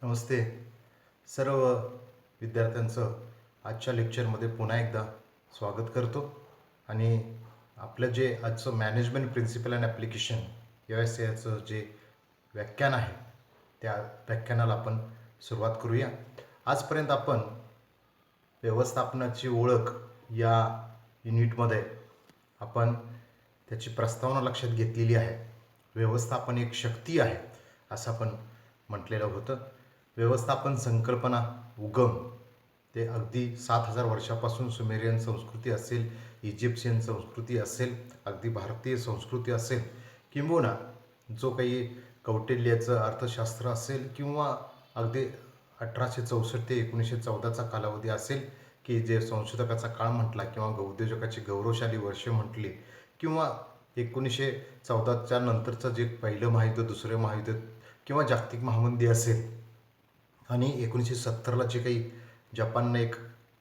नमस्ते सर्व विद्यार्थ्यांचं आजच्या लेक्चरमध्ये पुन्हा एकदा स्वागत करतो. आणि आपलं जे आजचं मॅनेजमेंट प्रिन्सिपल अँड ॲप्लिकेशन याचं जे व्याख्यान आहे त्या व्याख्यानाला आपण सुरुवात करूया. आजपर्यंत आपण व्यवस्थापनाची ओळख या युनिटमध्ये आपण त्याची प्रस्तावना लक्षात घेतलेली आहे. व्यवस्थापन एक शक्ती आहे असं आपण म्हटलेलं होतं. व्यवस्थापन संकल्पना उगम ते अगदी 7,000 वर्षापासून सुमेरियन संस्कृती असेल, इजिप्शियन संस्कृती असेल, अगदी भारतीय संस्कृती असेल, किंबहुना जो काही कौटिल्याचं अर्थशास्त्र असेल किंवा अगदी 1864 ते 1914चा कालावधी असेल की जे संशोधकाचा काळ म्हटला किंवा उद्योजकाची गौरवशाली वर्षे म्हटली, किंवा 1914च्या नंतरचं जे पहिलं महायुद्ध, दुसरं महायुद्ध किंवा जागतिक महामंदी असेल, आणि 1970ला जे काही जपाननं एक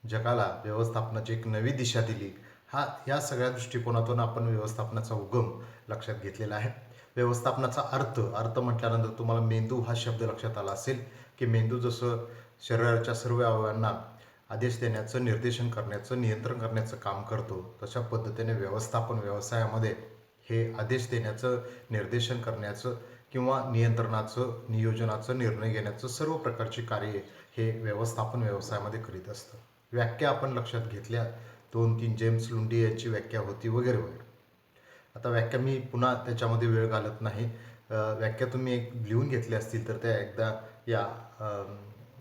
जगाला व्यवस्थापनाची एक नवी दिशा दिली, ह्या सगळ्या दृष्टिकोनातून आपण व्यवस्थापनाचा उगम लक्षात घेतलेला आहे. व्यवस्थापनाचा अर्थ म्हटल्यानंतर तुम्हाला मेंदू हा शब्द लक्षात आला असेल की मेंदू जसं शरीराच्या सर्व अवयवांना आदेश देण्याचं, निर्देशन करण्याचं, नियंत्रण करण्याचं काम करतो, तशा पद्धतीने व्यवस्थापन व्यवसायामध्ये हे आदेश देण्याचं, निर्देशन करण्याचं किंवा नियंत्रणाचं, नियोजनाचं, निर्णय घेण्याचं सर्व प्रकारची कार्ये हे व्यवस्थापन व्यवसायामध्ये करीत असतं. व्याख्या आपण लक्षात घेतल्या, 2-3 जेम्स लुंडी यांची व्याख्या होती वगैरे वगैरे. आता व्याख्या मी पुन्हा त्याच्यामध्ये वेळ घालत नाही. व्याख्या तुम्ही एक लिहून घेतल्या असतील तर त्या एकदा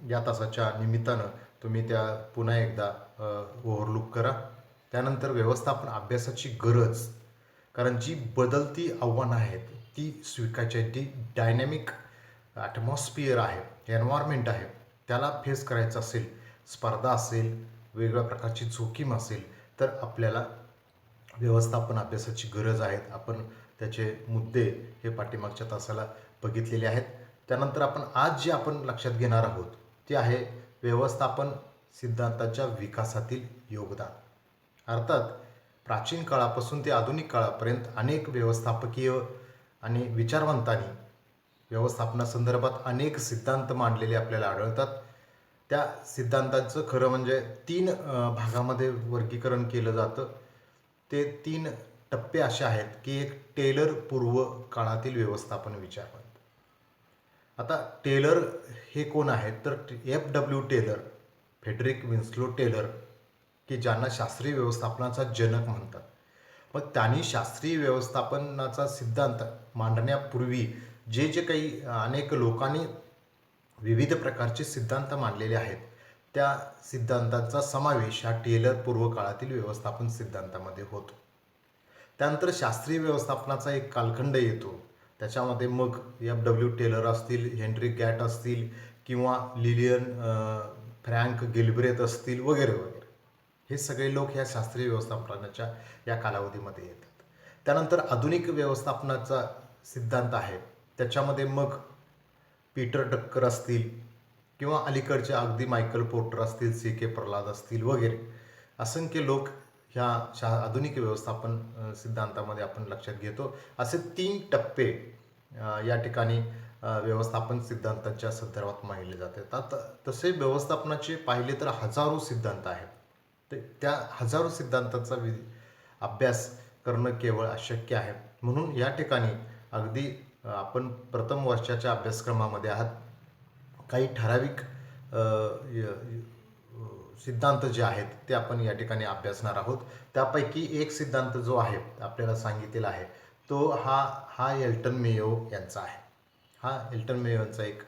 या तासाच्या निमित्तानं तुम्ही त्या पुन्हा एकदा ओव्हरलुक करा. त्यानंतर व्यवस्थापन अभ्यासाची गरज, कारण जी बदलती आव्हानं आहेत ती स्वीकारायची, ती डायनॅमिक ॲटमॉस्फिअर आहे, एन्व्हायरमेंट आहे, त्याला फेस करायचं असेल, स्पर्धा असेल, वेगवेगळ्या प्रकारची जोखीम असेल, तर आपल्याला व्यवस्थापन अभ्यासाची गरज आहे. आपण त्याचे मुद्दे हे पाठीमागच्या तासाला बघितलेले आहेत. त्यानंतर आज जे आपण लक्षात घेणार आहोत ते आहे व्यवस्थापन सिद्धांताच्या विकासातील योगदान. अर्थात प्राचीन काळापासून ते आधुनिक काळापर्यंत अनेक व्यवस्थापकीय आणि विचारवंतांनी व्यवस्थापनासंदर्भात अनेक सिद्धांत मांडलेले आपल्याला आढळतात. त्या सिद्धांताचं खरं म्हणजे 3 भागामध्ये वर्गीकरण केलं जातं. ते 3 टप्पे असे आहेत की एक टेलर पूर्व काळातील व्यवस्थापन विचारवंत. आता टेलर हे कोण आहेत तर F.W. Teller, Frederick Winslow teller, की ज्यांना शास्त्रीय व्यवस्थापनाचा जनक म्हणतात. मग त्यांनी शास्त्रीय व्यवस्थापनाचा सिद्धांत मांडण्यापूर्वी जे काही अनेक लोकांनी विविध प्रकारचे सिद्धांत मांडलेले आहेत, त्या सिद्धांतांचा समावेश हा टेलर पूर्व काळातील व्यवस्थापन सिद्धांतामध्ये होतो. त्यानंतर शास्त्रीय व्यवस्थापनाचा एक कालखंड येतो. त्याच्यामध्ये मग F.W. टेलर असतील, हेनरी गॅट असतील किंवा लिलियन फ्रँक गिलब्रेथ असतील वगैरे वगैरे, हे सगळे लोक ह्या शास्त्रीय व्यवस्थापनाच्या या कालावधीमध्ये येतात. त्यानंतर आधुनिक व्यवस्थापनाचा सिद्धांत आहे, त्याच्यामध्ये मग पीटर ड्रकर असतील किंवा अलीकडचे अगदी मायकल पोर्टर असतील, C.K. प्रल्हाद असतील वगैरे, असंख्य लोक ह्या आधुनिक व्यवस्थापन सिद्धांतामध्ये आपण लक्षात घेतो. असे 3 टप्पे या ठिकाणी व्यवस्थापन सिद्धांताच्या संदर्भात मांडले जातात. तसे व्यवस्थापनाचे पाहिले तर हजारो सिद्धांत आहेत. तर त्या हजारो सिद्धांताचा अभ्यास करणं केवळ अशक्य आहे. म्हणून या ठिकाणी अगदी आपण प्रथम वर्षाच्या अभ्यासक्रमामध्ये आहात, काही ठराविक सिद्धांत जे आहेत ते आपण या ठिकाणी अभ्यासणार आहोत. त्यापैकी एक सिद्धांत जो आहे आपल्याला सांगितलेला आहे तो हा एल्टन मेयो यांचा आहे. हा एल्टन मेयो यांचा एक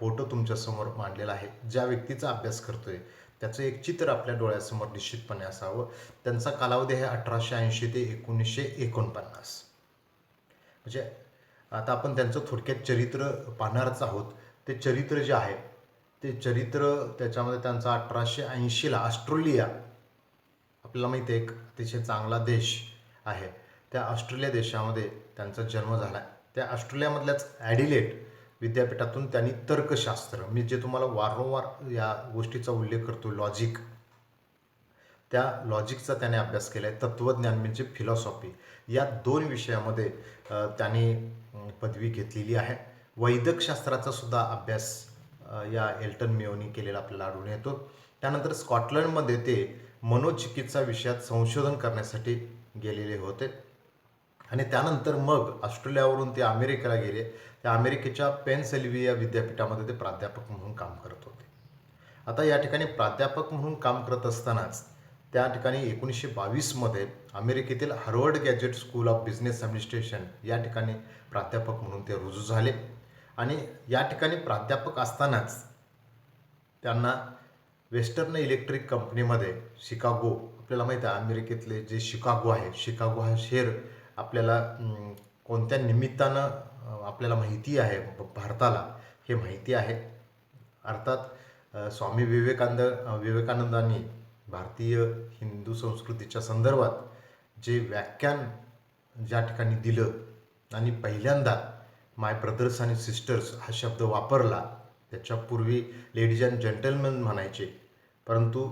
फोटो तुमच्यासमोर मांडलेला आहे. ज्या व्यक्तीचा अभ्यास करतोय त्याचं एक चित्र आपल्या डोळ्यासमोर निश्चितपणे असावं. त्यांचा कालावधी आहे 1880 ते 1949. म्हणजे आता आपण त्यांचं थोडक्यात चरित्र पाहणारच आहोत. ते चरित्र जे आहे ते चरित्र त्याच्यामध्ये त्यांचा 1880ला ऑस्ट्रेलिया, आपल्याला माहिती आहे एक अतिशय चांगला देश आहे, त्या ऑस्ट्रेलिया देशामध्ये त्यांचा जन्म झाला आहे. त्या ऑस्ट्रेलियामधल्याच ॲडिलेड विद्यापीठातून त्यांनी तर्कशास्त्र, मी जे तुम्हाला वारंवार या गोष्टीचा उल्लेख करतो, लॉजिक, त्या लॉजिकचा त्याने अभ्यास केला आहे. तत्त्वज्ञान म्हणजे फिलॉसॉफी, या 2 विषयामध्ये त्यांनी पदवी घेतलेली आहे. वैद्यकशास्त्राचा सुद्धा अभ्यास या एल्टन मेयोनी केलेला आपल्याला आढळून येतो. त्यानंतर स्कॉटलंडमध्ये ते मनोचिकित्सा विषयात संशोधन करण्यासाठी गेलेले होते आणि त्यानंतर मग ऑस्ट्रेलियावरून ते अमेरिकेला गेले. त्या अमेरिकेच्या पेनसिल्व्हेनिया विद्यापीठामध्ये ते प्राध्यापक म्हणून काम करत होते. आता या ठिकाणी प्राध्यापक म्हणून काम करत असतानाच त्या ठिकाणी 1922मध्ये अमेरिकेतील Harvard graduate school of business administration या ठिकाणी प्राध्यापक म्हणून ते रुजू झाले आणि या ठिकाणी प्राध्यापक असतानाच त्यांना वेस्टर्न इलेक्ट्रिक कंपनीमध्ये शिकागो, आपल्याला माहीत आहे अमेरिकेतले जे शिकागो आहे, शिकागो हा शहर आपल्याला कोणत्या निमित्तानं आपल्याला माहिती आहे भारताला, हे माहिती आहे. अर्थात स्वामी विवेकानंदांनी भारतीय हिंदू संस्कृतीच्या संदर्भात जे व्याख्यान ज्या ठिकाणी दिलं आणि पहिल्यांदा माय ब्रदर्स आणि सिस्टर्स हा शब्द वापरला. त्याच्यापूर्वी लेडीज अँड जेंटलमॅन म्हणायचे, परंतु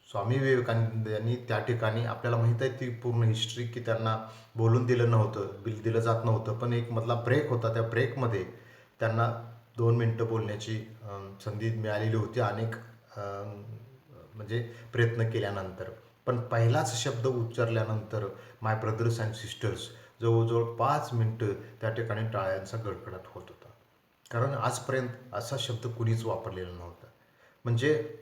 स्वामी विवेकानंद यांनी त्या ठिकाणी, आपल्याला माहीत आहे ती पूर्ण हिस्ट्री, की त्यांना बोलून दिलं नव्हतं, बिल दिलं जात नव्हतं, पण एक मधला ब्रेक होता. त्या ब्रेकमध्ये त्यांना 2 मिनटं बोलण्याची संधी मिळालेली होती अनेक म्हणजे प्रयत्न केल्यानंतर. पण पहिलाच शब्द उच्चारल्यानंतर माय ब्रदर्स अँड सिस्टर्स जवळजवळ 5 मिनटं त्या ठिकाणी टाळ्यांचा गडगडाट होत होता. कारण आजपर्यंत असा शब्द कुणीच वापरलेला नव्हता. म्हणजे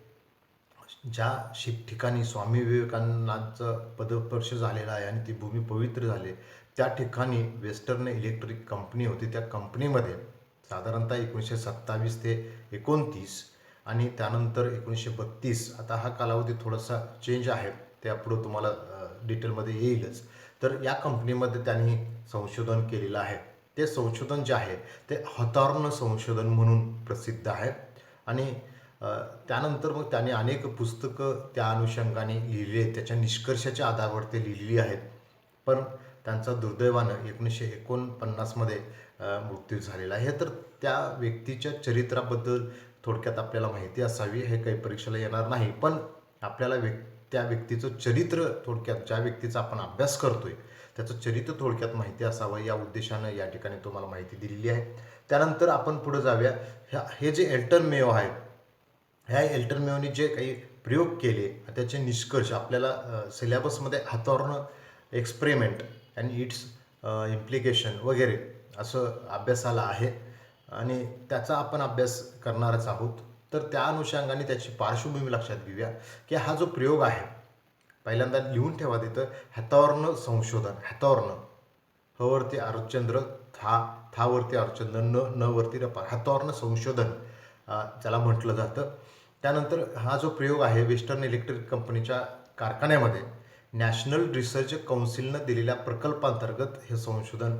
ज्या ठिकाणी स्वामी विवेकानंदांचं पदस्पर्श झालेला आहे आणि ती भूमी पवित्र झाली, त्या ठिकाणी वेस्टर्न इलेक्ट्रिक कंपनी होती. त्या कंपनीमध्ये साधारणतः 1927 ते 29 आणि त्यानंतर 1932, आता हा कालावधी थोडासा चेंज आहे, त्यापुढं तुम्हाला डिटेलमध्ये येईलच. तर या कंपनीमध्ये त्यांनी संशोधन केलेलं आहे. ते संशोधन जे आहे ते हॉथॉर्न संशोधन म्हणून प्रसिद्ध आहे आणि त्यानंतर मग त्यांनी अनेक पुस्तकं त्या अनुषंगाने लिहिली आहेत, त्याच्या निष्कर्षाच्या आधारावर ते लिहिलेली आहेत. पण त्यांचा दुर्दैवानं 1949मध्ये मृत्यू झालेला आहे. तर त्या व्यक्तीच्या चरित्राबद्दल थोडक्यात आपल्याला माहिती असावी, हे काही परीक्षेला येणार नाही, पण आपल्याला त्या व्यक्तीचं चरित्र थोडक्यात, ज्या व्यक्तीचा आपण अभ्यास करतोय त्याचं चरित्र थोडक्यात माहिती असावं या उद्देशानं या ठिकाणी तुम्हाला माहिती दिलेली आहे. त्यानंतर आपण पुढे जाऊया. हे जे एल्टन मेयो आहेत, ह्या एल्टन मेयोनी जे काही प्रयोग केले त्याचे निष्कर्ष आपल्याला सिलेबसमध्ये Hawthorne experiment and its implication वगैरे असं अभ्यासाला आहे आणि त्याचा आपण अभ्यास करणारच आहोत. तर त्या अनुषंगाने त्याची पार्श्वभूमी लक्षात घेऊया, की हा जो प्रयोग आहे, पहिल्यांदा लिहून ठेवा तिथं, हॅथॉर्न संशोधन. हॅथॉर्न, ह वरती अर्धचंद्र, था वरती अर्धचंद्र, न वरती रपा, हॅथॉर्न संशोधन त्याला म्हटलं जातं. त्यानंतर हा जो प्रयोग आहे वेस्टर्न इलेक्ट्रिक कंपनीच्या कारखान्यामध्ये नॅशनल रिसर्च काउन्सिलनं दिलेल्या प्रकल्पांतर्गत हे संशोधन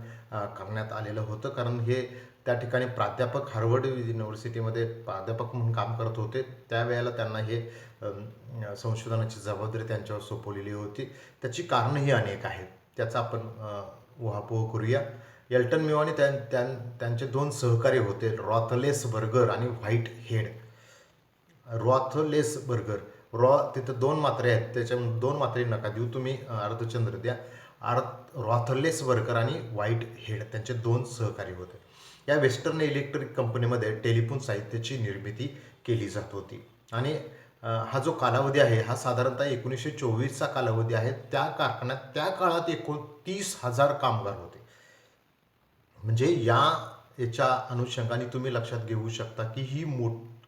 करण्यात आलेलं होतं. कारण हे त्या ठिकाणी प्राध्यापक हार्वर्ड युनिव्हर्सिटीमध्ये प्राध्यापक म्हणून काम करत होते. त्यावेळेला त्यांना हे संशोधनाची जबाबदारी त्यांच्यावर सोपवलेली होती. त्याची कारणंही अनेक आहेत, त्याचा आपण उहापोह करूया. एल्टन मेयो आणि त्यांचे 2 सहकारी होते, रॉथलेसबर्गर आणि व्हाईट हेड. रॉथलेसबर्गर, तिथं 2 मात्रे आहेत, त्याच्यामुळे 2 मात्रे नका देऊ तुम्ही, अर्धचंद्र द्या. रॉथलेसबर्गर आणि व्हाईट हेड त्यांचे 2 सहकारी होते. या वेस्टर्न इलेक्ट्रिक कंपनीमध्ये टेलिफोन साहित्याची निर्मिती केली जात होती आणि हा जो कालावधी आहे हा साधारणतः 1924चा कालावधी आहे. त्या कारखान्यात त्या काळात 29,000 कामगार होते. म्हणजे याच्या अनुषंगाने तुम्ही लक्षात घेऊ शकता की ही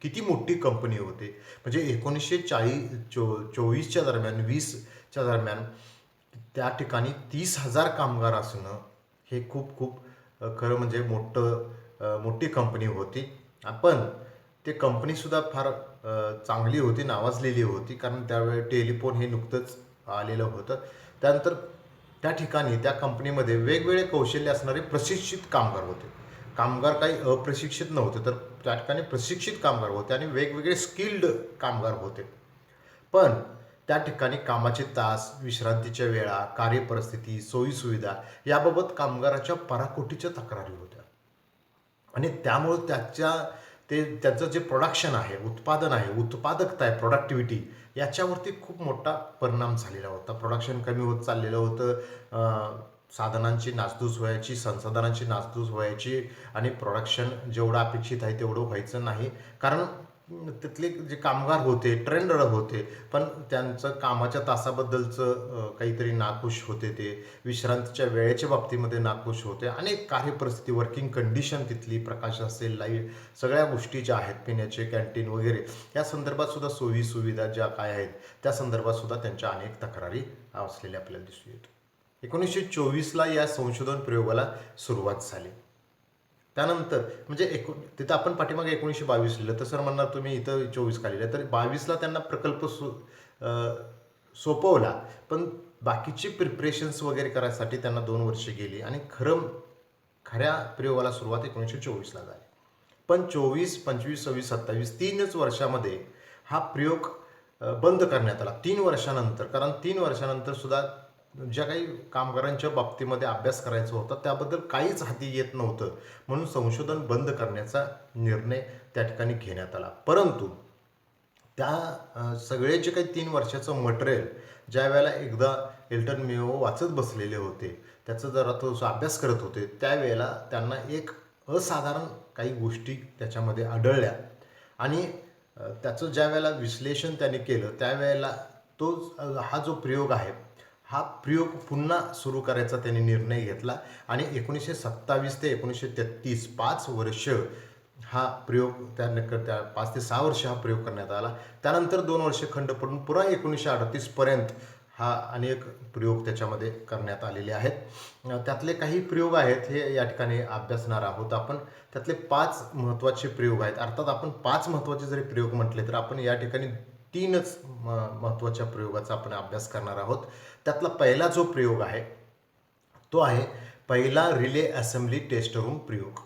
किती मोठी कंपनी होते. म्हणजे 1924च्या दरम्यान, 20च्या दरम्यान त्या ठिकाणी 30,000 कामगार असणं हे खूप खरं म्हणजे मोठी कंपनी होती. पण ते कंपनीसुद्धा फार चांगली होती, नावाजलेली होती, कारण त्यावेळी टेलिफोन हे नुकतंच आलेलं होतं. त्यानंतर त्या ठिकाणी त्या कंपनीमध्ये वेगवेगळे कौशल्य असणारे प्रशिक्षित कामगार होते. कामगार काही अप्रशिक्षित नव्हते, तर त्या ठिकाणी प्रशिक्षित कामगार होते आणि वेगवेगळे स्किल्ड कामगार होते. पण त्या ठिकाणी कामाचे तास, विश्रांतीच्या वेळा, कार्यपरिस्थिती, सोयीसुविधा याबाबत कामगाराच्या पराकोटीच्या तक्रारी होत्या आणि त्यामुळं त्याचं जे प्रोडक्शन आहे, उत्पादन आहे, उत्पादकता आहे, प्रोडक्टिव्हिटी, याच्यावरती खूप मोठा परिणाम झालेला होता. प्रोडक्शन कमी होत चाललेलं होतं. साधनांची नासधूस व्हायची, संसाधनांची नासधूस व्हायची आणि प्रोडक्शन जेवढं अपेक्षित आहे तेवढं व्हायचं नाही. कारण तिथले जे कामगार होते ट्रेंड होते, पण त्यांचं कामाच्या तासाबद्दलचं काहीतरी नाखुश होते, ते विश्रांतीच्या वेळेच्या बाबतीमध्ये नाखुश होते. अनेक कार्यपरिस्थिती, वर्किंग कंडिशन, तिथली प्रकाश असेल, लाईट, सगळ्या गोष्टी ज्या आहेत, पिण्याचे कॅन्टीन वगैरे, या संदर्भात सुद्धा सोयी सुविधा ज्या काय आहेत त्या संदर्भात सुद्धा त्यांच्या अनेक तक्रारी असलेल्या आपल्याला दिसून येतो. 1924ला या संशोधन प्रयोगाला सुरुवात झाली. त्यानंतर म्हणजे तिथं आपण पाठीमागे 1922 लिहिलं, तर सर म्हणणार तुम्ही इथं 24 का लिहिलं, तर 22ला त्यांना प्रकल्प सोपवला, पण बाकीची प्रिपरेशन्स वगैरे करायसाठी त्यांना 2 वर्षे गेली आणि खऱ्या प्रयोगाला सुरुवात 1924ला झाली. पण 24, 25, 26, 27 3च वर्षामध्ये हा प्रयोग बंद करण्यात आला 3 वर्षानंतर. कारण 3 वर्षानंतर सुद्धा ज्या काही कामगारांच्या बाबतीमध्ये अभ्यास करायचा होता त्याबद्दल काहीच हाती येत नव्हतं, म्हणून संशोधन बंद करण्याचा निर्णय त्या ठिकाणी घेण्यात आला. परंतु त्या सगळे जे काही 3 वर्षाचं मटेरियल ज्या वेळेला एकदा एल्टन मेयो वाचत बसलेले होते, त्याचा जरा थोडासा अभ्यास करत होते, त्यावेळेला त्यांना एक असाधारण काही गोष्टी त्याच्यामध्ये आढळल्या आणि त्याचं ज्या वेळेला विश्लेषण त्यांनी केलं त्यावेळेला हा जो प्रयोग आहे हा प्रयोग पुन्हा सुरू करायचा त्यांनी निर्णय घेतला आणि 1927 ते 1933 5 वर्ष हा प्रयोग त्या 5 ते 6 वर्ष हा प्रयोग करण्यात आला. त्यानंतर 2 वर्ष खंड पडून पुन्हा 1938पर्यंत हा अनेक प्रयोग त्याच्यामध्ये करण्यात आलेले आहेत. त्यातले काही प्रयोग आहेत हे या ठिकाणी अभ्यासणार आहोत आपण. त्यातले 5 महत्त्वाचे प्रयोग आहेत. अर्थात आपण 5 महत्त्वाचे जरी प्रयोग म्हटले तर आपण या ठिकाणी 3च महत्त्वाच्या प्रयोगाचा आपण अभ्यास करणार आहोत. त्यातला पहिला जो प्रयोग आहे तो आहे पहिला रिले असेंब्ली टेस्ट रूम प्रयोग.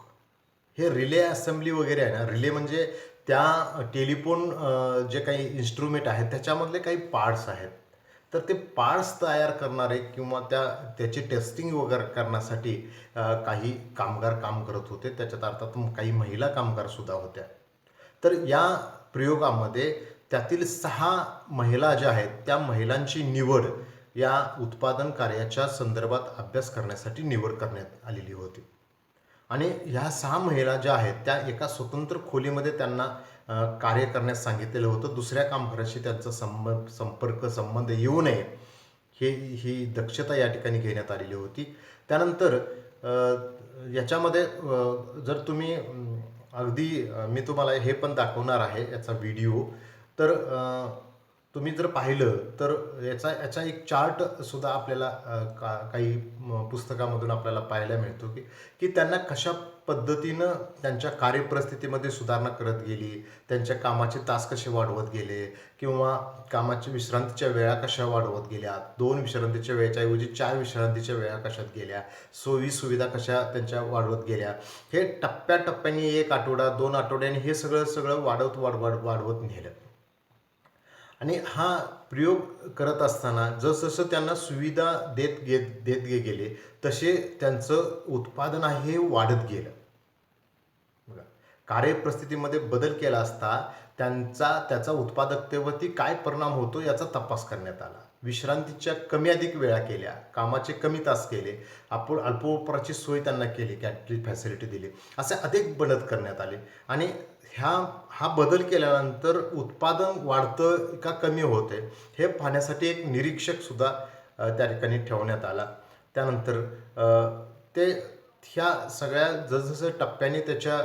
हे रिले असेंब्ली वगैरे आहे ना, रिले म्हणजे त्या टेलिफोन जे काही इन्स्ट्रुमेंट आहेत त्याच्यामधले काही पार्ट्स आहेत, तर ते पार्ट्स तयार करणारे किंवा त्याची टेस्टिंग वगैरे करण्यासाठी काही कामगार काम करत होते. त्याच्यात अर्थात काही महिला कामगारसुद्धा होत्या. तर या प्रयोगामध्ये त्यातील 6 महिला ज्या आहेत त्या महिलांची निवड या उत्पादन कार्याच्या संदर्भात अभ्यास करण्यासाठी निवड करण्यात आलेली होती आणि ह्या 6 महिला ज्या आहेत त्या एका स्वतंत्र खोलीमध्ये त्यांना कार्य करण्यास सांगितलेलं होतं. दुसऱ्या कामगाराशी त्यांचा संबंध येऊ नये ही दक्षता या ठिकाणी घेण्यात आलेली होती. त्यानंतर याच्यामध्ये जर तुम्ही अगदी मी तुम्हाला हे पण दाखवणार आहे याचा व्हिडिओ, तर तुम्ही जर पाहिलं तर याचा एक चार्ट सुद्धा आपल्याला काही पुस्तकामधून आपल्याला पाहायला मिळतो की त्यांना कशा पद्धतीनं त्यांच्या कार्यपरिस्थितीमध्ये सुधारणा करत गेली, त्यांच्या कामाचे तास कसे वाढवत गेले किंवा कामाच्या विश्रांतीच्या वेळा कशा वाढवत गेल्या, 2 विश्रांतीच्या वेळेच्या ऐवजी 4 विश्रांतीच्या वेळा कशात गेल्या, सोयी सुविधा कशा त्यांच्या वाढवत गेल्या, हे टप्प्याटप्प्याने 1 आठवडा 2 आठवड्याने हे सगळं वाढवत नेलं. आणि हा प्रयोग करत असताना जसजसं त्यांना सुविधा देत गेले तसे त्यांचं उत्पादन आहे हे वाढत गेलं. बघा, कार्यपरिस्थितीमध्ये बदल केला असता त्याचा उत्पादकतेवरती काय परिणाम होतो याचा तपास करण्यात आला. विश्रांतीच्या कमी अधिक वेळा केल्या, कामाचे कमी तास केले, आपण अल्पोपहाराची सोय त्यांना केली, कॅन्टीन फॅसिलिटी दिली, असे अधिक बदल करण्यात आले आणि हा बदल केल्यानंतर उत्पादन वाढतं का कमी होते हे पाहण्यासाठी एक निरीक्षक सुद्धा त्या ठिकाणी ठेवण्यात आला. त्यानंतर ते ह्या सगळ्या जसजसं टप्प्याने त्याच्या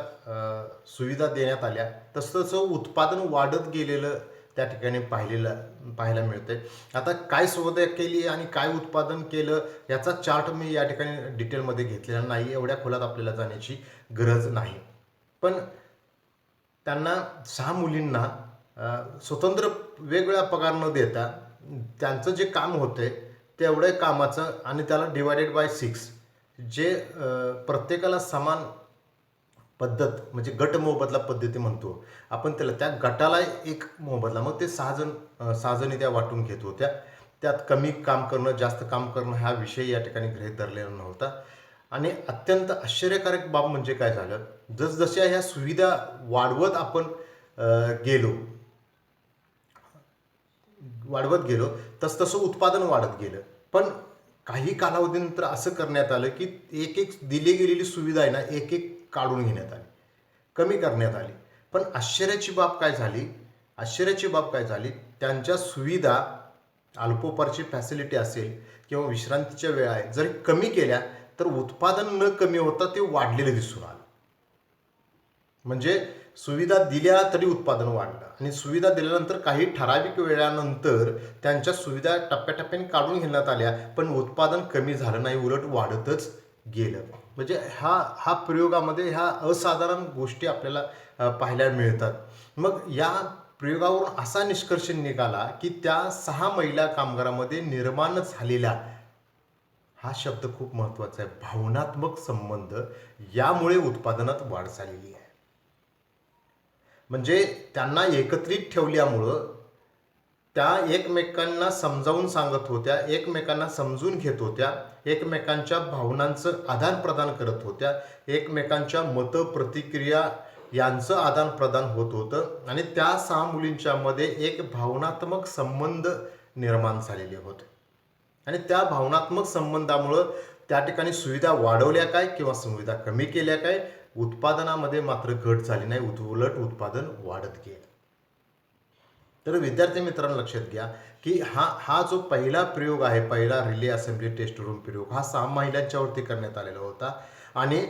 सुविधा देण्यात आल्या तसं उत्पादन वाढत गेलेलं त्या ठिकाणी पाहायला मिळतंय. आता काय सुविधा केली आणि काय उत्पादन केलं याचा चार्ट मी या ठिकाणी डिटेलमध्ये घेतलेला नाही, एवढ्या खोलात आपल्याला जाण्याची गरज नाही. पण त्यांना 6 मुलींना स्वतंत्र वेगवेगळा पगार न देता त्यांचं जे काम होते तेवढ्या कामाचं आणि त्याला डिवायडेड बाय 6 जे प्रत्येकाला समान पद्धत म्हणजे गट मोबदला पद्धती म्हणतो आपण त्याला, त्या गटाला एक मोबदला, मग ते 6 जणी त्या वाटून घेत होत्या. त्यात कमी काम करणं जास्त काम करणं हा विषय या ठिकाणी गृहीत धरलेला नव्हता. आणि अत्यंत आश्चर्यकारक बाब म्हणजे काय झालं, जसजशा ह्या सुविधा वाढवत आपण गेलो तसतसं उत्पादन वाढत गेलं. पण काही कालावधीनंतर असं करण्यात आलं की एक एक दिली गेलेली सुविधा आहे ना एक एक काढून घेण्यात आली, कमी करण्यात आली. पण आश्चर्याची बाब काय झाली, त्यांच्या सुविधा, अल्पोपारची फॅसिलिटी असेल किंवा विश्रांतीच्या वेळा आहेत, जरी कमी केल्या तर उत्पादन न कमी होता ते वाढलेलं दिसून आलं. म्हणजे सुविधा दिल्या तरी उत्पादन वाढलं आणि सुविधा दिल्यानंतर काही ठराविक वेळानंतर त्यांच्या सुविधा टप्प्याटप्प्याने काढून घेण्यात आल्या, पण उत्पादन कमी झालं नाही, उलट वाढतच गेलं. म्हणजे हा प्रयोगामध्ये ह्या असाधारण गोष्टी आपल्याला पाहायला मिळतात. मग या प्रयोगावरून असा निष्कर्ष निघाला की त्या 6 महिला कामगारामध्ये निर्माण झालेला, हा शब्द खूप महत्त्वाचा आहे, भावनात्मक संबंध, यामुळे उत्पादनात वाढ झालेली आहे. म्हणजे त्यांना एकत्रित ठेवल्यामुळं त्या एकमेकांना समजावून सांगत होत्या, एकमेकांना समजून घेत होत्या, एकमेकांच्या भावनांचं आदानप्रदान करत होत्या, एकमेकांच्या मतं प्रतिक्रिया यांचं आदानप्रदान होत होतं आणि त्या 6 मुलींच्यामध्ये एक भावनात्मक संबंध निर्माण झालेले होते. आणि त्या भावनात्मक संबंधामुळं त्या ठिकाणी सुविधा वाढवल्या काय किंवा सुविधा कमी केल्या काय, उत्पादनामध्ये मात्र घट झाली नाही, उलट उत्पादन वाढत गेलं. तर विद्यार्थी मित्रांनो लक्षात घ्या की हा जो पहिला प्रयोग आहे, पहिला रिले असेंब्ली टेस्ट रूम प्रयोग, हा 6 महिलांच्यावरती करण्यात आलेला होता आणि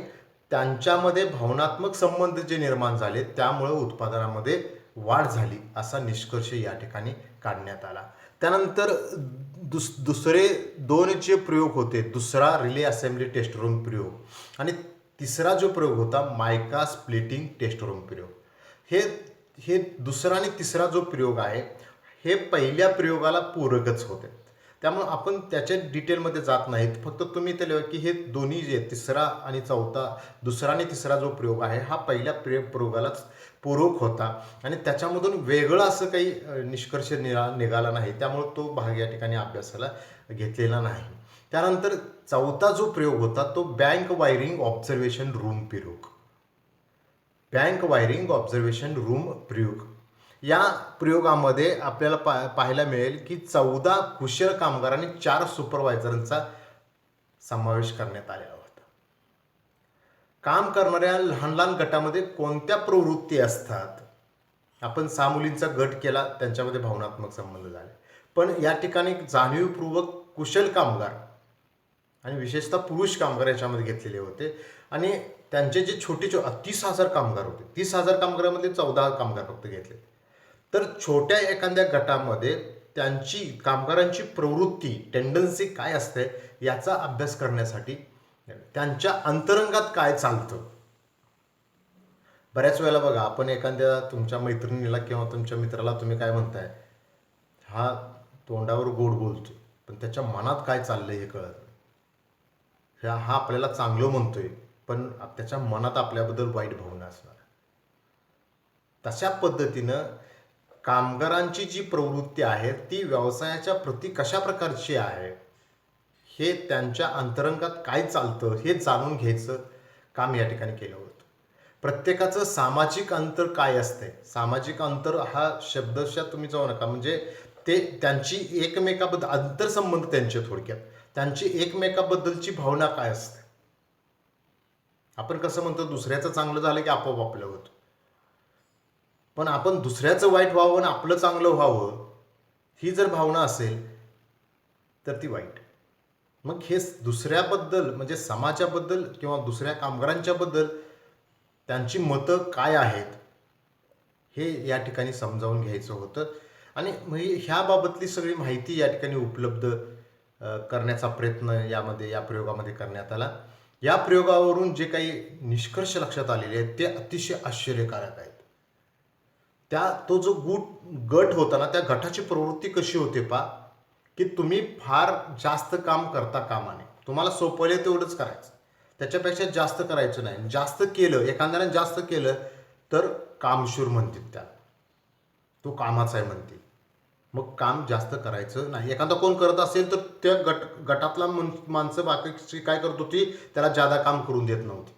त्यांच्यामध्ये भावनात्मक संबंध जे निर्माण झाले त्यामुळे उत्पादनामध्ये वाढ झाली, असा निष्कर्ष या ठिकाणी काढण्यात आला. त्यानंतर दुसरे 2 जे प्रयोग होते, दुसरा रिले असेंब्ली टेस्ट रूम प्रयोग आणि तिसरा जो प्रयोग होता मायका स्प्लिटिंग टेस्ट रूम प्रयोग. हे दुसरा आणि तिसरा जो प्रयोग आहे हे पहिल्या प्रयोगाला पूरकच होते, त्यामुळे आपण त्याच्या डिटेलमध्ये जात नाहीत. फक्त तुम्ही ते लिहा की हे दोन्ही जे तिसरा आणि चौथा, दुसरा आणि तिसरा जो प्रयोग आहे हा पहिल्या प्रयोगालाच पूरक होता आणि त्याच्यामधून वेगळं असं काही निष्कर्ष निघाला नाही, त्यामुळे तो भाग या ठिकाणी अभ्यासाला घेतलेला नाही. त्यानंतर चौथा जो प्रयोग होता तो बँक वायरिंग ऑब्झर्वेशन रूम प्रयोग. बँक वायरिंग ऑब्झर्वेशन रूम प्रयोग या प्रयोगामध्ये आपल्याला पाहायला मिळेल की 14 कुशल कामगार आणि 4 सुपरवायझरांचा समावेश करण्यात आलेला होता. काम करणाऱ्या लहान लहान गटामध्ये कोणत्या प्रवृत्ती असतात, आपण 6 मुलींचा गट केला, त्यांच्यामध्ये भावनात्मक संबंध झाले, पण या ठिकाणी जाणीवपूर्वक कुशल कामगार आणि विशेषतः पुरुष कामगार याच्यामध्ये घेतलेले होते आणि त्यांचे जे छोटे 30,000 कामगार होते, 30,000 कामगारामध्ये 14 कामगार फक्त घेतले. तर छोट्या एखाद्या गटामध्ये त्यांची कामगारांची प्रवृत्ती, टेंडन्सी काय असते याचा अभ्यास करण्यासाठी त्यांच्या अंतरंगात काय चालतं. बऱ्याच वेळेला बघा, आपण एखाद्या तुमच्या मैत्रिणीला किंवा तुमच्या मित्राला तुम्ही काय म्हणताय, हा तोंडावर गोड बोलतो पण त्याच्या मनात काय चाललंय हे कळत नाही. हा आपल्याला चांगलं म्हणतोय पण त्याच्या मनात आपल्याबद्दल वाईट भावना असणार. तशा पद्धतीनं कामगारांची जी प्रवृत्ती आहे ती व्यवसायाच्या प्रती कशा प्रकारची आहे, हे त्यांच्या अंतरंगात काय चालतं हे जाणून घ्यायचं काम या ठिकाणी केलं होतं. प्रत्येकाचं सामाजिक अंतर काय असते, सामाजिक अंतर हा शब्दशः तुम्ही जाऊ नका, म्हणजे ते त्यांची एकमेकाबद्दल आंतरसंबंध, त्यांचे थोडक्यात त्यांची एकमेकाबद्दलची भावना काय असते. आपण कसं म्हणतो, दुसऱ्याचं चांगलं झालं की आपोआप आपलं होतं, पण आपण दुसऱ्याचं वाईट व्हावं आणि आपलं चांगलं व्हावं ही जर भावना असेल तर ती वाईट. मग हे दुसऱ्याबद्दल म्हणजे समाजाबद्दल किंवा दुसऱ्या कामगारांच्याबद्दल त्यांची मतं काय आहेत हे या ठिकाणी समजावून घ्यायचं होतं आणि ह्या बाबतली सगळी माहिती या ठिकाणी उपलब्ध करण्याचा प्रयत्न या प्रयोगामध्ये करण्यात आला. या प्रयोगावरून जे काही निष्कर्ष लक्षात आलेले आहेत ते अतिशय आश्चर्यकारक आहेत. तो जो गट होता ना, त्या गटाची प्रवृत्ती कशी होते की तुम्ही फार जास्त काम करता कामा नये, तुम्हाला सोपवले तेवढंच करायचं, त्याच्यापेक्षा जास्त करायचं नाही. जास्त केलं, एखाद्याने जास्त केलं तर कामशूर म्हणतील त्याला, तो कामाचा आहे म्हणतील, मग काम जास्त करायचं नाही. एखादा कोण करत असेल तर त्या गटातला माणसं बाकीची काय करत होती, त्याला जादा काम करून देत नव्हती.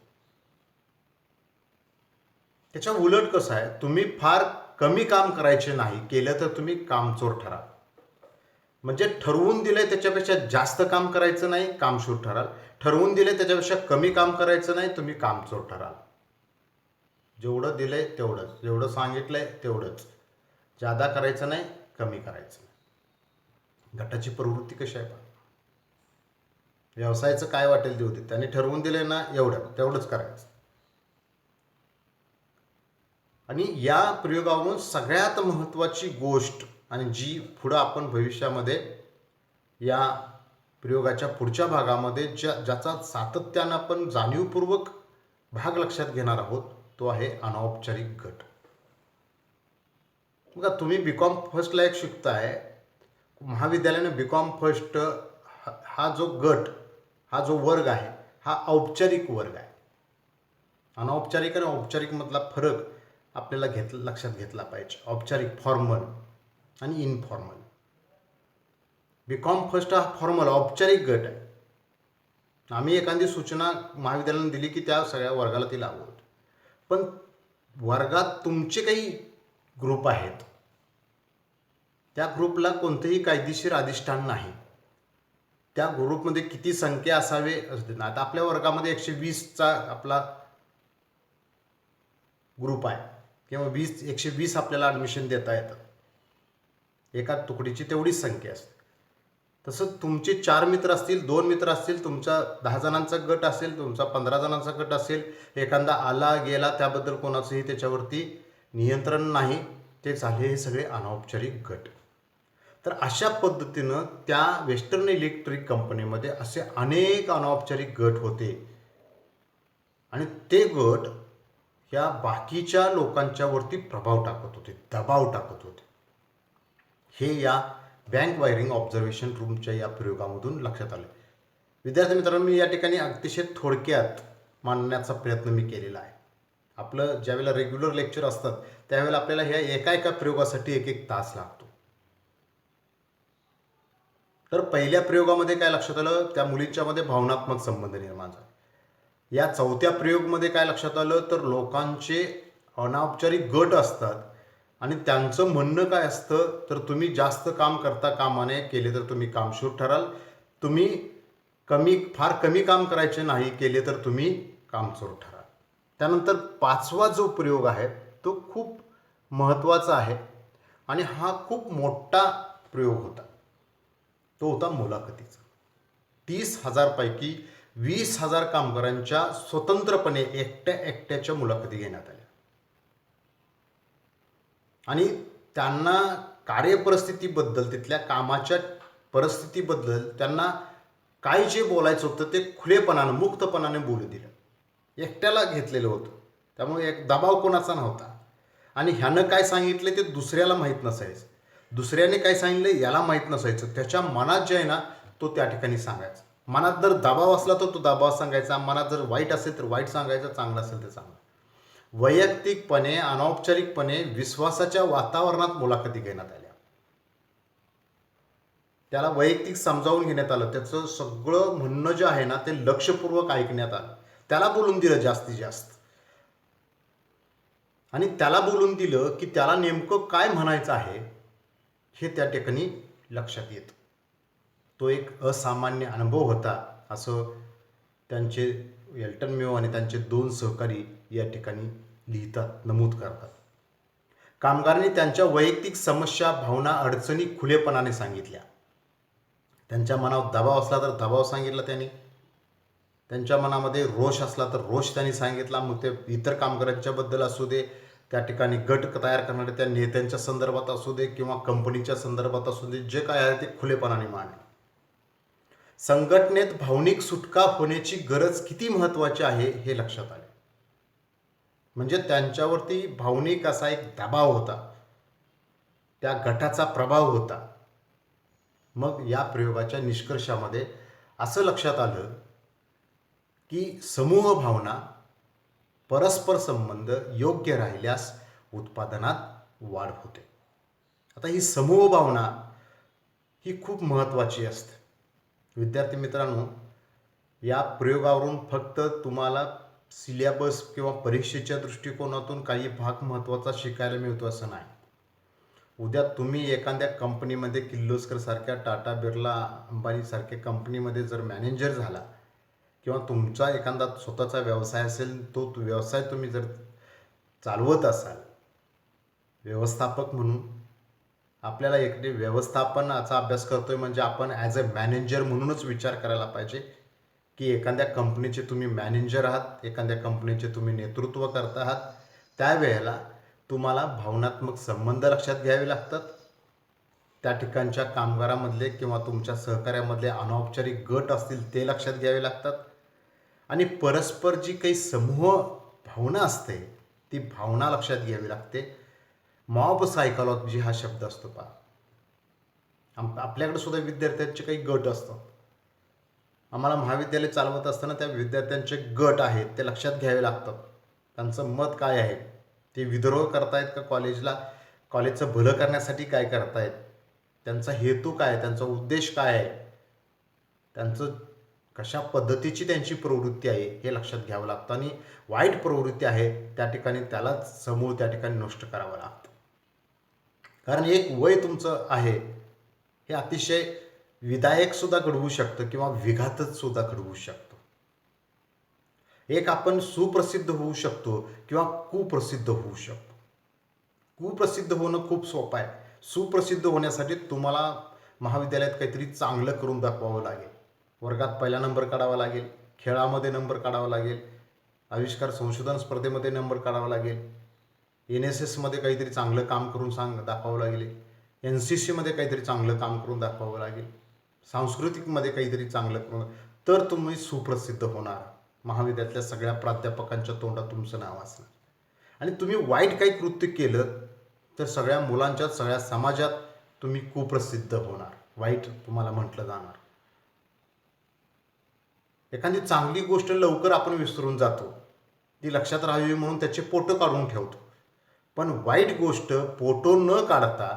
त्याच्या उलट कसं आहे, तुम्ही फार कमी काम करायचे नाही, केलं तर तुम्ही कामचोर ठरा. म्हणजे ठरवून दिलंय त्याच्यापेक्षा जास्त काम करायचं नाही, कामचोर ठराल. ठरवून दिलंय त्याच्यापेक्षा कमी काम करायचं नाही, तुम्ही कामचोर ठराल. जेवढं दिलंय तेवढंच, जेवढं सांगितलंय तेवढंच, जादा करायचं नाही, कमी करायचं नाही. गटाची प्रवृत्ती कशी आहे पहा. व्यवसायाचं काय वाटेल ते होते, त्याने ठरवून दिलंय ना एवढं तेवढंच करायचं. आणि या प्रयोगावरून सगळ्यात महत्त्वाची गोष्ट आणि जी पुढं आपण भविष्यामध्ये या प्रयोगाच्या पुढच्या भागामध्ये ज्याचा सातत्यानं आपण जाणीवपूर्वक भाग लक्षात घेणार आहोत, तो आहे अनौपचारिक गट. बघा, तुम्ही बी.कॉम फर्स्टला एक शिकताय, महाविद्यालयाने बी.कॉम फर्स्ट हा जो गट, हा जो वर्ग आहे, हा औपचारिक वर्ग आहे. अनौपचारिक आणि औपचारिक मधला फरक आपल्याला लक्षात घेतला पाहिजे. औपचारिक फॉर्मल आणि इनफॉर्मल. बी.कॉम फर्स्ट हा फॉर्मल औपचारिक गट आहे. आम्ही एखादी सूचना महाविद्यालयाने दिली की त्या सगळ्या वर्गाला ती लागू होते. पण वर्गात तुमचे काही ग्रुप आहेत, त्या ग्रुपला कोणतेही कायदेशीर अधिष्ठान नाही. त्या ग्रुपमध्ये किती संख्या असावे असते ना. आता आपल्या वर्गामध्ये 120चा आपला ग्रुप आहे किंवा 120 आपल्याला ॲडमिशन देता येतं. एका तुकडीची तेवढीच संख्या असते. तसं तुमचे 4 मित्र असतील, 2 मित्र असतील, तुमचा 10 जणांचा गट असेल, तुमचा 15 जणांचा गट असेल, एखादा आला गेला त्याबद्दल कोणाचंही त्याच्यावरती नियंत्रण नाही, ते झाले हे सगळे अनौपचारिक गट. तर अशा पद्धतीनं त्या वेस्टर्न इलेक्ट्रिक कंपनीमध्ये असे अनेक अनौपचारिक गट होते आणि ते गट या बाकीच्या लोकांच्यावरती प्रभाव टाकत होते, दबाव टाकत होते. हे या बँक वायरिंग ऑब्झर्वेशन रूमच्या या प्रयोगामधून लक्षात आलं. विद्यार्थी मित्रांनो, मी या ठिकाणी अतिशय थोडक्यात मांडण्याचा प्रयत्न मी केलेला आहे. आपलं ज्यावेळेला रेग्युलर लेक्चर असतात त्यावेळेला आपल्याला ह्या एका प्रयोगासाठी 1-1 तास लागतो. तर पहिल्या प्रयोगामध्ये काय लक्षात आलं, त्या मुलींच्यामध्ये भावनात्मक संबंध निर्माण झाला. या चौथ्या प्रयोगमध्ये काय लक्षात आलं, तर लोकांचे अनौपचारिक गट असतात आणि त्यांचं म्हणणं काय असतं, तर तुम्ही जास्त काम करता कामा नये, केले तर तुम्ही कामचोर ठराल. तुम्ही फार कमी काम करायचे नाही, केले तर तुम्ही कामचोर ठराल. त्यानंतर 5वा जो प्रयोग आहे तो खूप महत्त्वाचा आहे आणि हा खूप मोठा प्रयोग होता. तो होता मुलाखतीचा. 30,000 पैकी 20,000 कामगारांच्या स्वतंत्रपणे एकट्याच्या मुलाखती घेण्यात आल्या आणि त्यांना कार्यपरिस्थितीबद्दल, तिथल्या कामाच्या परिस्थितीबद्दल त्यांना काय जे बोलायचं होतं ते खुलेपणानं, मुक्तपणाने बोलू दिलं. एकट्याला घेतलेलं होतं, त्यामुळे एक दबाव कोणाचा नव्हता. आणि ह्यानं काय सांगितलं ते दुसऱ्याला माहीत नसायचं, दुसऱ्याने काय सांगितलं याला माहीत नसायचं. त्याच्या मनात जे आहे ना तो त्या ठिकाणी सांगायचा. मनात जर दबाव असला तर तो दबाव सांगायचा, मनात जर वाईट असेल तर वाईट सांगायचं, चांगलं असेल तर चांगलं. वैयक्तिकपणे, अनौपचारिकपणे, विश्वासाच्या वातावरणात मुलाखती घेण्यात आल्या. त्याला वैयक्तिक समजावून घेण्यात आलं. त्याचं सगळं म्हणणं जे आहे ना ते लक्षपूर्वक ऐकण्यात आलं. त्याला बोलून दिलं जास्तीत जास्त आणि त्याला बोलून दिलं की त्याला नेमकं काय म्हणायचं आहे हे त्या ठिकाणी लक्षात येतं. तो एक असामान्य अनुभव होता असं त्यांचे एल्टन मेयो आणि त्यांचे 2 सहकारी या ठिकाणी लिहितात, नमूद करतात. कामगारांनी त्यांच्या वैयक्तिक समस्या, भावना, अडचणी खुलेपणाने सांगितल्या. त्यांच्या मनात दबाव असला तर दबाव सांगितला त्यांनी, त्यांच्या मनामध्ये रोष असला तर रोष त्यांनी सांगितला. मग ते इतर कामगारांच्याबद्दल असू दे, त्या ठिकाणी गट तयार करणारे त्या नेत्यांच्या संदर्भात असू दे किंवा कंपनीच्या संदर्भात असू दे, जे काय आहे ते खुलेपणाने मांडले. संघटनेत भावनिक सुटका होण्याची गरज किती महत्त्वाची आहे हे लक्षात आले. म्हणजे त्यांच्यावरती भावनिक असा एक दबाव होता, त्या गटाचा प्रभाव होता. मग या प्रयोगाच्या निष्कर्षामध्ये असं लक्षात आलं की समूह भावना, परस्पर संबंध योग्य राहिल्यास उत्पादनात वाढ होते. आता ही समूह भावना ही खूप महत्त्वाची असते. विद्यार्थी मित्रांनो, या प्रयोगावरून फक्त तुम्हाला सिलेबस किंवा परीक्षेच्या दृष्टिकोनातून काही भाग महत्त्वाचा शिकायला मिळतो असं नाही. उद्या तुम्ही एखाद्या कंपनीमध्ये किर्लोस्करसारख्या, टाटा, बिर्ला, अंबानीसारख्या कंपनीमध्ये जर मॅनेजर झाला किंवा तुमचा एखादा स्वतःचा व्यवसाय असेल, तो व्यवसाय तुम्ही जर चालवत असाल व्यवस्थापक म्हणून, आपल्याला एखादी व्यवस्थापनाचा अभ्यास करतोय म्हणजे आपण ॲज अ मॅनेजर म्हणूनच विचार करायला पाहिजे की एखाद्या कंपनीचे तुम्ही मॅनेजर आहात, एखाद्या कंपनीचे तुम्ही नेतृत्व करत आहात. त्यावेळेला तुम्हाला भावनात्मक संबंध लक्षात घ्यावे लागतात. त्या ठिकाणच्या कामगारामधले किंवा तुमच्या सहकार्यामधले अनौपचारिक गट असतील ते लक्षात घ्यावे लागतात. आणि परस्पर जी काही समूह भावना असते ती भावना लक्षात घ्यावी लागते. मॉब सायकॉलॉजी हा शब्द असतो पहा. आपल्याकडे सुद्धा विद्यार्थ्यांचे काही गट असतात. आम्हाला महाविद्यालय चालवत असताना त्या विद्यार्थ्यांचे गट आहेत ते लक्षात घ्यावे लागतात. त्यांचं मत काय आहे, ते विद्रोह करतायत का कॉलेजचं भलं करण्यासाठी काय करतायत, त्यांचा हेतू काय, त्यांचा उद्देश काय आहे, त्यांचं कशा पद्धतीची त्यांची प्रवृत्ती आहे हे लक्षात घ्यावं लागतं. आणि वाईट प्रवृत्ती आहे त्या ठिकाणी त्यालाच समूळ त्या ठिकाणी नष्ट करावं लागतं. कारण एक वय तुमचं आहे हे अतिशय विधायकसुद्धा घडवू शकतं किंवा विघातचसुद्धा घडवू शकतं. एक आपण सुप्रसिद्ध होऊ शकतो किंवा कुप्रसिद्ध होऊ शकतो. कुप्रसिद्ध होणं खूप सोपं आहे. सुप्रसिद्ध होण्यासाठी तुम्हाला महाविद्यालयात काहीतरी चांगलं करून दाखवावं लागेल. वर्गात पहिला नंबर काढावा लागेल, खेळामध्ये नंबर काढावा लागेल, आविष्कार संशोधन स्पर्धेमध्ये नंबर काढावा लागेल, NSSमध्ये काहीतरी चांगलं काम करून दाखवावं लागेल, NCCमध्ये काहीतरी चांगलं काम करून दाखवावं लागेल, सांस्कृतिकमध्ये काहीतरी चांगलं करून, तर तुम्ही सुप्रसिद्ध होणार. महाविद्यालयातल्या सगळ्या प्राध्यापकांच्या तोंडात तुमचं नाव असणार. आणि तुम्ही वाईट काही कृत्य केलं तर सगळ्या मुलांच्यात, सगळ्या समाजात तुम्ही कुप्रसिद्ध होणार, वाईट तुम्हाला म्हटलं जाणार. एखादी चांगली गोष्ट लवकर आपण विसरून जातो, ती लक्षात राहावी म्हणून त्याचे फोटो काढून ठेवतो. पण वाईट गोष्ट फोटो न काढता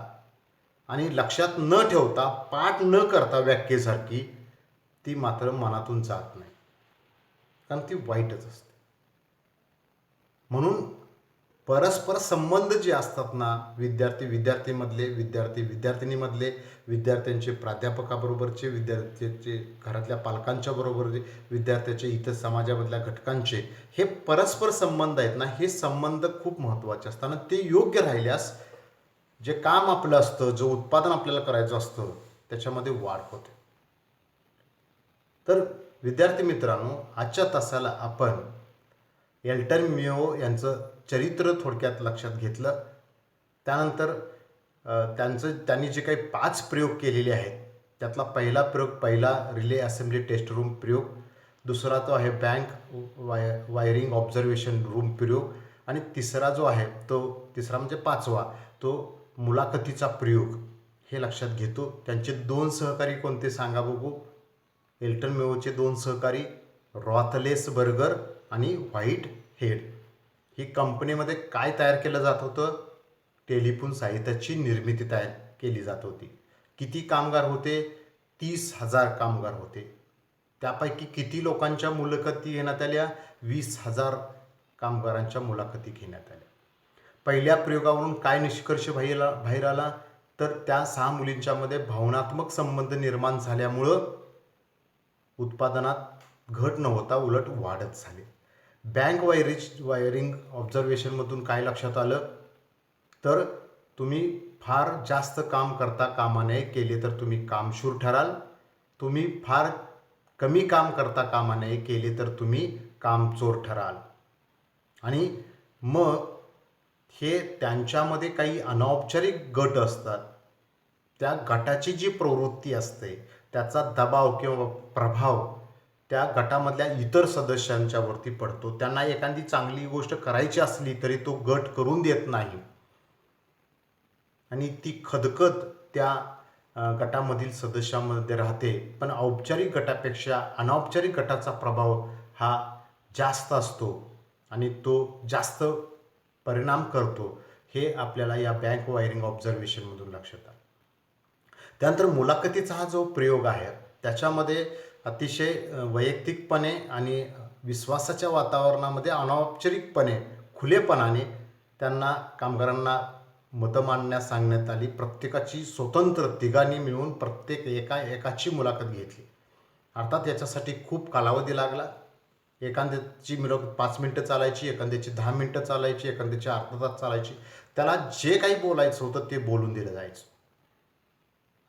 आणि लक्षात न ठेवता, पाठ न करता व्याख्येसारखी, ती मात्र मनातून जात नाही, कारण ती वाईटच असते. म्हणून परस्पर संबंध जे असतात ना, विद्यार्थी-विद्यार्थीमधले, विद्यार्थी-विद्यार्थिनीमधले, विद्यार्थ्यांचे प्राध्यापकाबरोबरचे, विद्यार्थ्यांचे घरातल्या पालकांच्या बरोबरचे, विद्यार्थ्याचे इतर समाजामधल्या घटकांचे, हे परस्पर संबंध आहेत ना, हे संबंध खूप महत्त्वाचे असतात. आणि ते योग्य राहिल्यास जे काम आपलं असतं, जो उत्पादन आपल्याला करायचं असतं, त्याच्यामध्ये वाढ होते. तर विद्यार्थी मित्रांनो, आजच्या तासाला आपण एल्टन मेयो यांचं चरित्र थोडक्यात लक्षात घेतलं. त्यानंतर त्यांनी जे काही 5 प्रयोग केलेले आहेत त्यातला पहिला रिले असेंब्ली टेस्ट रूम प्रयोग, दुसरा तो आहे बँक वायरिंग ऑब्झर्वेशन रूम प्रयोग, आणि तिसरा जो आहे तो तिसरा म्हणजे 5वा तो मुलाखतीचा प्रयोग. हे लक्षात घेतो. त्यांचे 2 सहकारी कोणते सांगा बघू. एल्टन मेयोचे 2 सहकारी रॉथलेसबर्गर आणि व्हाईट हेड. ही कंपनीमध्ये काय तयार केलं जात होतं, टेलिफोन साहित्याची निर्मिती तयार केली जात होती. किती कामगार होते, 30,000 कामगार होते. त्यापैकी किती लोकांच्या मुलाखती घेण्यात आल्या, 20,000 कामगारांच्या मुलाखती घेण्यात आल्या. पहिल्या प्रयोगावरून काय निष्कर्ष बाहेर आला, तर त्या 6 मुलींच्यामध्ये भावनात्मक संबंध निर्माण झाल्यामुळं उत्पादनात घट न होता उलट वाढत झाले. बँक वायरिंग ऑब्झर्वेशनमधून काय लक्षात आलं, तर तुम्ही फार जास्त काम करता कामा नये, केले तर तुम्ही कामशूर ठराल. तुम्ही फार कमी काम करता कामा नये, केले तर तुम्ही कामचोर ठराल. आणि मग हे त्यांच्यामध्ये काही अनौपचारिक गट असतात, त्या गटाची जी प्रवृत्ती असते त्याचा दबाव किंवा प्रभाव त्या गटामधल्या इतर सदस्यांच्यावरती पडतो. त्यांना एखादी चांगली गोष्ट करायची असली तरी तो गट करून देत नाही आणि ती खदखद त्या गटामधील सदस्यांमध्ये राहते. पण औपचारिक गटापेक्षा अनौपचारिक गटाचा प्रभाव हा जास्त असतो आणि तो जास्त परिणाम करतो. हे आपल्याला या बँक वायरिंग ऑब्झर्वेशनमधून लक्षात आलं. त्यानंतर मुलाखतीचा हा जो प्रयोग आहे त्याच्यामध्ये अतिशय वैयक्तिकपणे आणि विश्वासाच्या वातावरणामध्ये अनौपचारिकपणे खुलेपणाने त्यांना कामगारांना मतं मांडण्यास सांगण्यात आली. प्रत्येकाची स्वतंत्र तिघांनी मिळून प्रत्येक एकाची मुलाखत घेतली. अर्थात याच्यासाठी खूप कालावधी लागला. एखाद्याची मुलाखत 5 मिनटं चालायची, एखाद्याची 10 मिनटं चालायची, एखाद्याची अर्धा तास चालायची. त्याला जे काही बोलायचं होतं ते बोलून दिलं जायचं.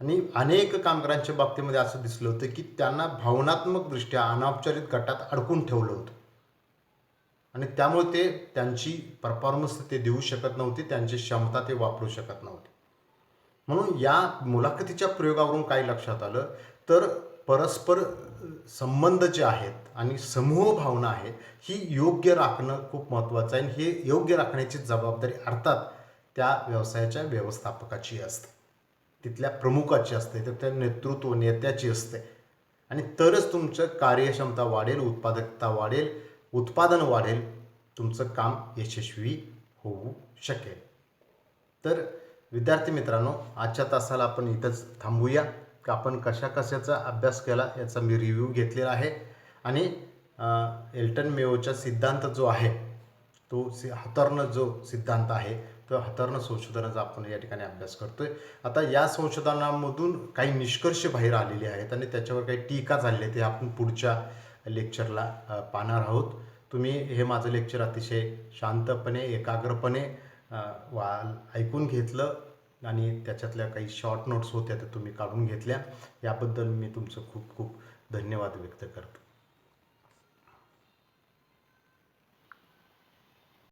आणि अनेक कामगारांच्या बाबतीमध्ये असं दिसलं होतं की त्यांना भावनात्मकदृष्ट्या अनौपचारिक गटात अडकून ठेवलं होतं आणि त्यामुळे ते त्यांची परफॉर्मन्स ते देऊ शकत नव्हते, त्यांची क्षमता ते वापरू शकत नव्हते. म्हणून या मुलाखतीच्या प्रयोगावरून काय लक्षात आलं तर परस्पर संबंध जे आहेत आणि समूह भावना आहे ही योग्य राखणं खूप महत्त्वाचं आहे. आणि हे योग्य राखण्याची जबाबदारी अर्थात त्या व्यवसायाच्या व्यवस्थापकाची असते, तिथल्या प्रमुखाची असते, तिथल्या नेतृत्व नेत्याची असते. आणि तरच तुमचं कार्यक्षमता वाढेल, उत्पादकता वाढेल, उत्पादन वाढेल, तुमचं काम यशस्वी होऊ शकेल. तर विद्यार्थी मित्रांनो, आजच्या तासाला आपण इथंच थांबूया. की आपण कशाचा अभ्यास केला याचा मी रिव्ह्यू घेतलेला आहे. आणि एल्टन मेयोचा सिद्धांत जो आहे तो हथर्न जो सिद्धांत आहे तो हथर्न संशोधनाचा आपण या ठिकाणी अभ्यास करतोय. आता या संशोधनामधून काही निष्कर्ष बाहेर आलेले आहेत आणि त्याच्यावर काही टीका झालेली आहे ते आपण पुढच्या लेक्चरला पाहणार आहोत. तुम्ही हे माझं लेक्चर अतिशय शांतपणे एकाग्रपणे ऐकून घेतलं आणि त्याच्यातल्या काही शॉर्ट नोट्स होत्या त्या तुम्ही काढून घेतल्या. याबद्दल मी तुमचं खूप खूप धन्यवाद व्यक्त करतो.